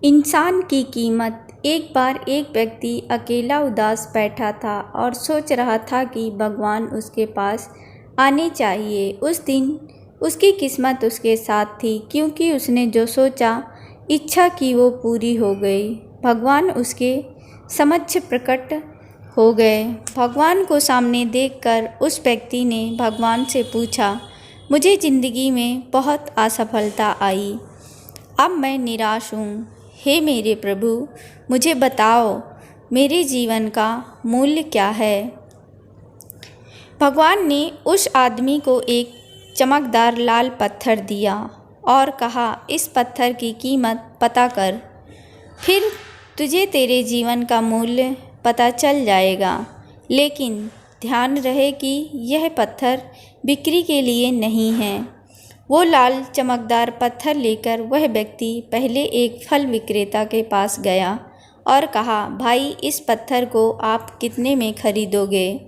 इंसान की कीमत। एक बार एक व्यक्ति अकेला उदास बैठा था और सोच रहा था कि भगवान उसके पास आने चाहिए। उस दिन उसकी किस्मत उसके साथ थी, क्योंकि उसने जो सोचा, इच्छा की, वो पूरी हो गई। भगवान उसके समक्ष प्रकट हो गए। भगवान को सामने देखकर उस व्यक्ति ने भगवान से पूछा, मुझे ज़िंदगी में बहुत असफलता आई। अब मैं निराश हूँ। हे मेरे प्रभु, मुझे बताओ, मेरे जीवन का मूल्य क्या है। भगवान ने उस आदमी को एक चमकदार लाल पत्थर दिया और कहा, इस पत्थर की कीमत पता कर, फिर तुझे तेरे जीवन का मूल्य पता चल जाएगा। लेकिन ध्यान रहे कि यह पत्थर बिक्री के लिए नहीं है। वो लाल चमकदार पत्थर लेकर वह व्यक्ति पहले एक फल विक्रेता के पास गया और कहा, भाई, इस पत्थर को आप कितने में खरीदोगे।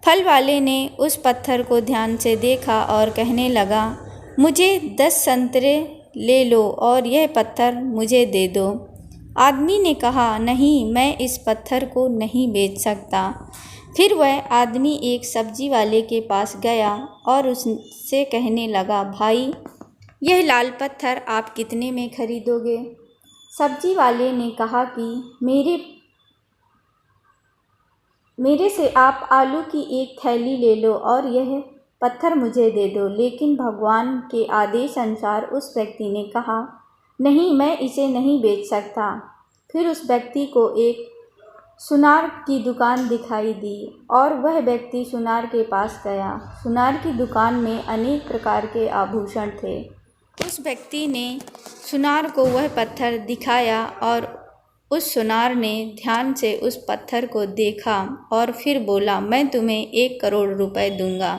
फल वाले ने उस पत्थर को ध्यान से देखा और कहने लगा, मुझे 10 संतरे ले लो और यह पत्थर मुझे दे दो। आदमी ने कहा, नहीं, मैं इस पत्थर को नहीं बेच सकता। फिर वह आदमी एक सब्जी वाले के पास गया और उससे कहने लगा, भाई, यह लाल पत्थर आप कितने में खरीदोगे। सब्जी वाले ने कहा कि मेरे से आप आलू की एक थैली ले लो और यह पत्थर मुझे दे दो। लेकिन भगवान के आदेश अनुसार उस व्यक्ति ने कहा, नहीं, मैं इसे नहीं बेच सकता। फिर उस व्यक्ति को एक सुनार की दुकान दिखाई दी और वह व्यक्ति सुनार के पास गया। सुनार की दुकान में अनेक प्रकार के आभूषण थे। उस व्यक्ति ने सुनार को वह पत्थर दिखाया और उस सुनार ने ध्यान से उस पत्थर को देखा और फिर बोला, मैं तुम्हें 1 करोड़ रुपए दूंगा,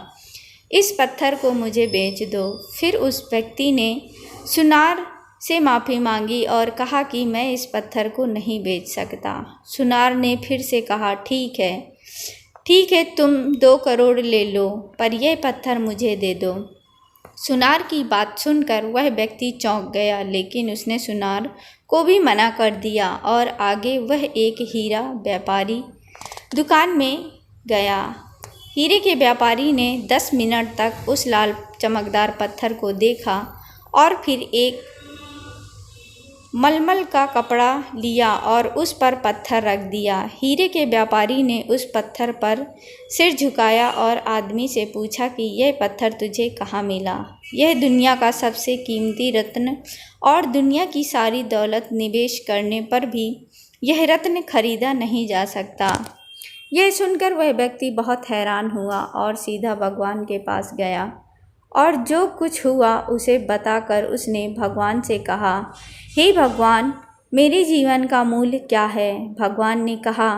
इस पत्थर को मुझे बेच दो। फिर उस व्यक्ति ने सुनार से माफ़ी मांगी और कहा कि मैं इस पत्थर को नहीं बेच सकता। सुनार ने फिर से कहा, ठीक है, तुम 2 करोड़ ले लो, पर यह पत्थर मुझे दे दो। सुनार की बात सुनकर वह व्यक्ति चौंक गया, लेकिन उसने सुनार को भी मना कर दिया और आगे वह एक हीरा व्यापारी दुकान में गया। हीरे के व्यापारी ने 10 मिनट तक उस लाल चमकदार पत्थर को देखा और फिर एक मलमल का कपड़ा लिया और उस पर पत्थर रख दिया। हीरे के व्यापारी ने उस पत्थर पर सिर झुकाया और आदमी से पूछा कि यह पत्थर तुझे कहाँ मिला। यह दुनिया का सबसे कीमती रत्न और दुनिया की सारी दौलत निवेश करने पर भी यह रत्न खरीदा नहीं जा सकता। यह सुनकर वह व्यक्ति बहुत हैरान हुआ और सीधा भगवान के पास गया और जो कुछ हुआ उसे बताकर उसने भगवान से कहा, हे भगवान, मेरे जीवन का मूल्य क्या है। भगवान ने कहा,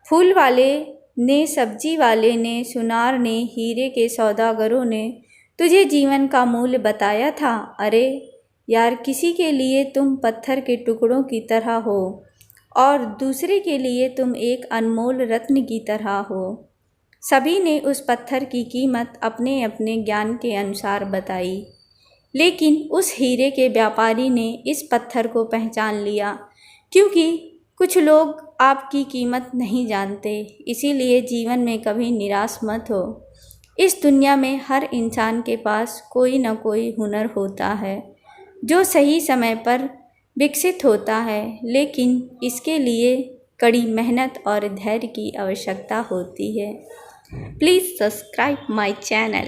फूल वाले ने, सब्जी वाले ने, सुनार ने, हीरे के सौदागरों ने तुझे जीवन का मूल्य बताया था। अरे यार, किसी के लिए तुम पत्थर के टुकड़ों की तरह हो और दूसरे के लिए तुम एक अनमोल रत्न की तरह हो। सभी ने उस पत्थर की कीमत अपने अपने ज्ञान के अनुसार बताई, लेकिन उस हीरे के व्यापारी ने इस पत्थर को पहचान लिया, क्योंकि कुछ लोग आपकी कीमत नहीं जानते। इसीलिए जीवन में कभी निराश मत हो। इस दुनिया में हर इंसान के पास कोई न कोई हुनर होता है जो सही समय पर विकसित होता है, लेकिन इसके लिए कड़ी मेहनत और धैर्य की आवश्यकता होती है। Please subscribe my channel.